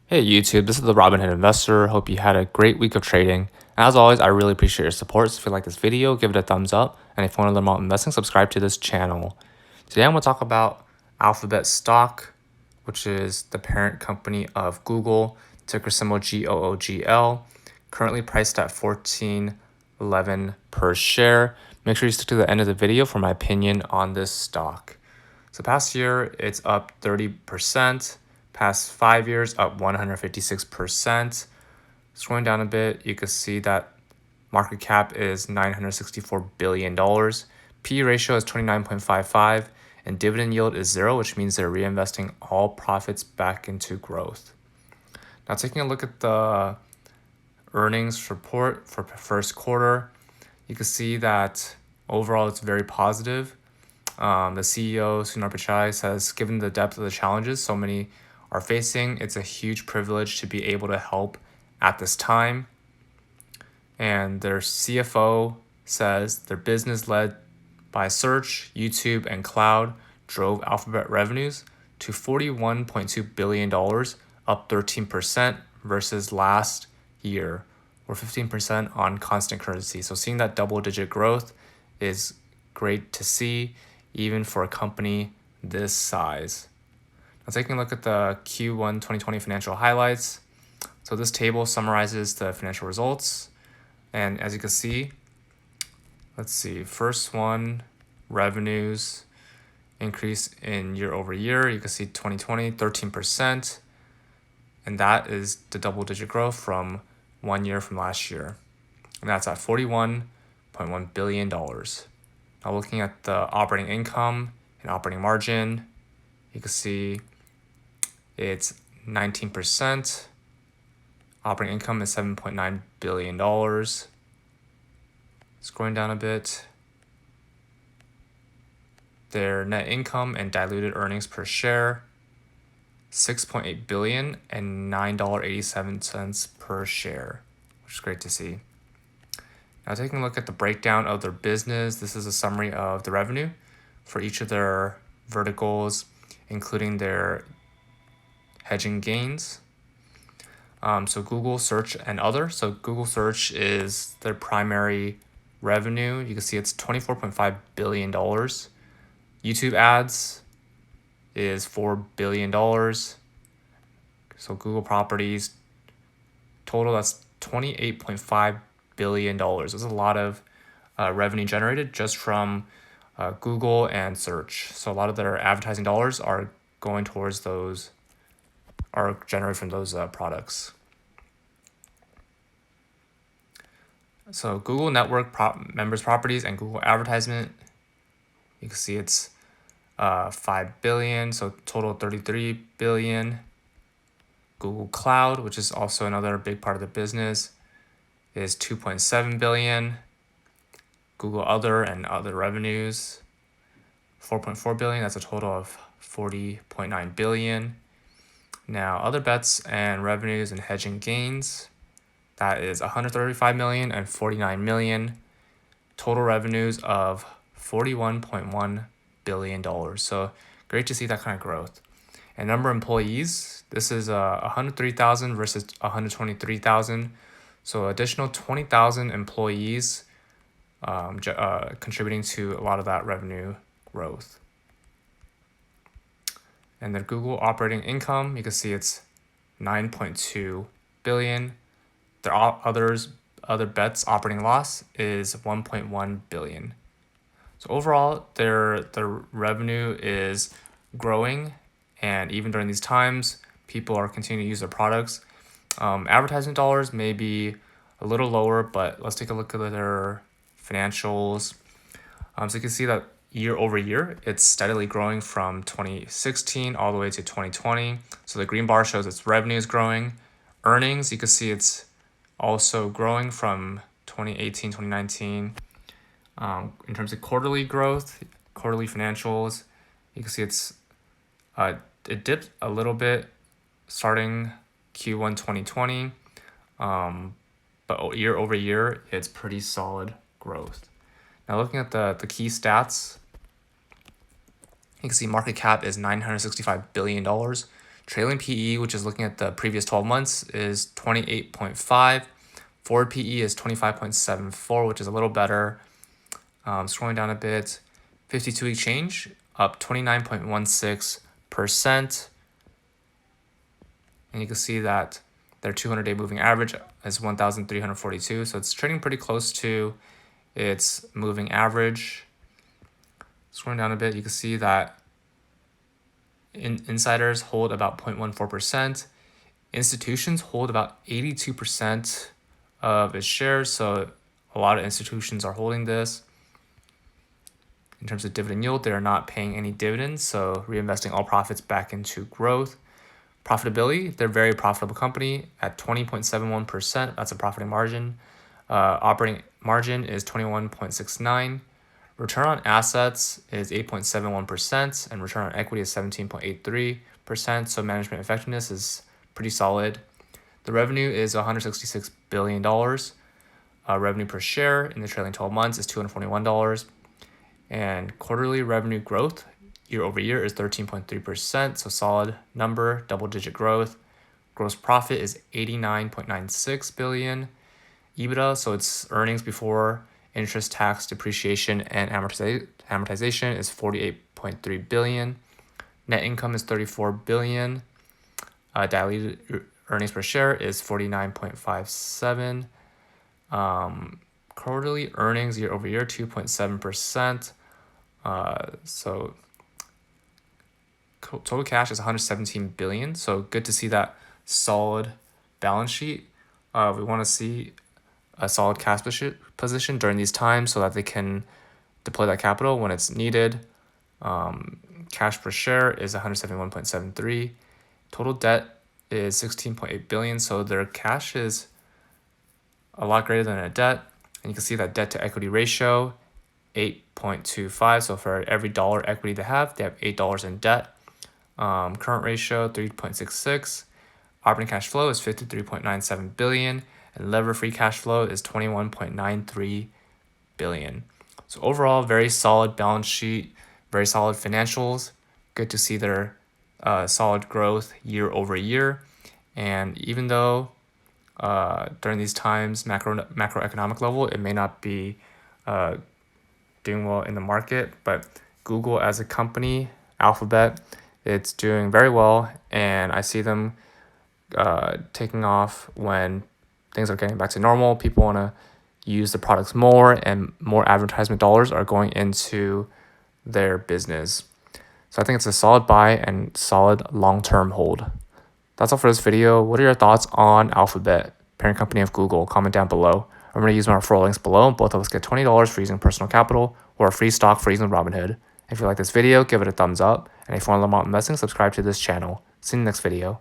Hey YouTube, this is the Robinhood Investor. Hope you had a great week of trading. As always, I really appreciate your support. So if you like this video, give it a thumbs up. And if you want to learn more about investing, subscribe to this channel. Today I'm going to talk about Alphabet stock, which is the parent company of Google, ticker symbol GOOGL, currently priced at $14.11 per share. Make sure you stick to the end of the video for my opinion on this stock. So past year, it's up 30%. Past 5 years, up 156%. Scrolling down a bit, you can see that market cap is $964 billion. PE ratio is 29.55, and dividend yield is 0, which means they're reinvesting all profits back into growth. Now, taking a look at the earnings report for first quarter, you can see that overall it's very positive. The CEO, Sundar Pichai, says, given the depth of the challenges so many are facing, it's a huge privilege to be able to help at this time. And their CFO says their business led by search, YouTube, and cloud drove Alphabet revenues to $41.2 billion, up 13% versus last year, or 15% on constant currency. So seeing that double-digit growth is great to see, even for a company this size. Now taking a look at the Q1 2020 financial highlights. So this table summarizes the financial results. And as you can see, let's see, first one, revenues increase in year over year. You can see 2020, 13%. And that is the double-digit growth from 1 year from last year. And that's at $41.1 billion. Now looking at the operating income and operating margin, you can see it's 19%. Operating income is $7.9 billion. Scrolling down a bit, their net income and diluted earnings per share, $6.8 billion and $9.87 per share, which is great to see. Now taking a look at the breakdown of their business, this is a summary of the revenue for each of their verticals, including their hedging gains. So Google Search and other. So Google Search is their primary revenue. You can see it's $24.5 billion. YouTube ads is $4 billion. So Google properties, total, that's $28.5 billion. There's a lot of revenue generated just from Google and search. So a lot of their advertising dollars are going towards those, are generated from those products. So Google Network members properties and Google advertisement, you can see it's 5 billion, so total 33 billion. Google Cloud, which is also another big part of the business, is 2.7 billion. Google Other and other revenues, 4.4 billion. That's a total of 40.9 billion. Now, other bets and revenues and hedging gains, that is 135 million and 49 million. Total revenues of $41.1 billion. So great to see that kind of growth. And number of employees, this is 103,000 versus 123,000. So additional 20,000 employees contributing to a lot of that revenue growth. And then Google operating income, you can see it's 9.2 billion. Their other bets operating loss is 1.1 billion. So overall, their revenue is growing, and even during these times, people are continuing to use their products. Advertising dollars may be a little lower, but let's take a look at their financials. So you can see that year over year, it's steadily growing from 2016 all the way to 2020. So the green bar shows its revenue is growing. Earnings, you can see it's also growing from 2018, 2019. In terms of quarterly growth, quarterly financials, you can see it's it dipped a little bit starting Q1 2020, but year over year, it's pretty solid growth. Now looking at the key stats, you can see market cap is $965 billion. Trailing PE, which is looking at the previous 12 months, is 28.5. Forward PE is 25.74, which is a little better. Scrolling down a bit, 52-week change, up 29.16%. And you can see that their 200-day moving average is 1,342. So it's trading pretty close to its moving average. Scrolling down a bit, you can see that insiders hold about 0.14%. Institutions hold about 82% of its shares. So a lot of institutions are holding this. In terms of dividend yield, they're not paying any dividends, so reinvesting all profits back into growth. Profitability, they're a very profitable company at 20.71%. That's a profiting margin. Operating margin is 21.69. Return on assets is 8.71%, and return on equity is 17.83%. So management effectiveness is pretty solid. The revenue is $166 billion. Revenue per share in the trailing 12 months is $241. And quarterly revenue growth year over year is 13.3%. So solid number, double-digit growth. Gross profit is $89.96 billion. EBITDA, so it's earnings before interest, tax, depreciation, and amortization is $48.3 billion. Net income is $34 billion. Diluted earnings per share is 49.57. Quarterly earnings year over year, 2.7%. So total cash is $117 billion. So good to see that solid balance sheet. We want to see a solid cash position during these times so that they can deploy that capital when it's needed. Cash per share is 171.73. Total debt is 16.8 billion. So their cash is a lot greater than their debt. And you can see that debt to equity ratio, 8.25. So for every dollar equity they have $8 in debt. Current ratio, 3.66. Operating cash flow is 53.97 billion. And lever free cash flow is 21.93 billion. So overall, very solid balance sheet, very solid financials. Good to see their solid growth year over year. And even though during these times, macroeconomic level, it may not be doing well in the market, but Google as a company, Alphabet, it's doing very well. And I see them taking off when things are getting back to normal. People want to use the products more, and more advertisement dollars are going into their business. So I think it's a solid buy and solid long-term hold. That's all for this video. What are your thoughts on Alphabet, parent company of Google? Comment down below. I'm going to use my referral links below. Both of us get $20 for using personal capital or a free stock for using Robinhood. If you like this video, give it a thumbs up. And if you want to learn more about investing, subscribe to this channel. See you in the next video.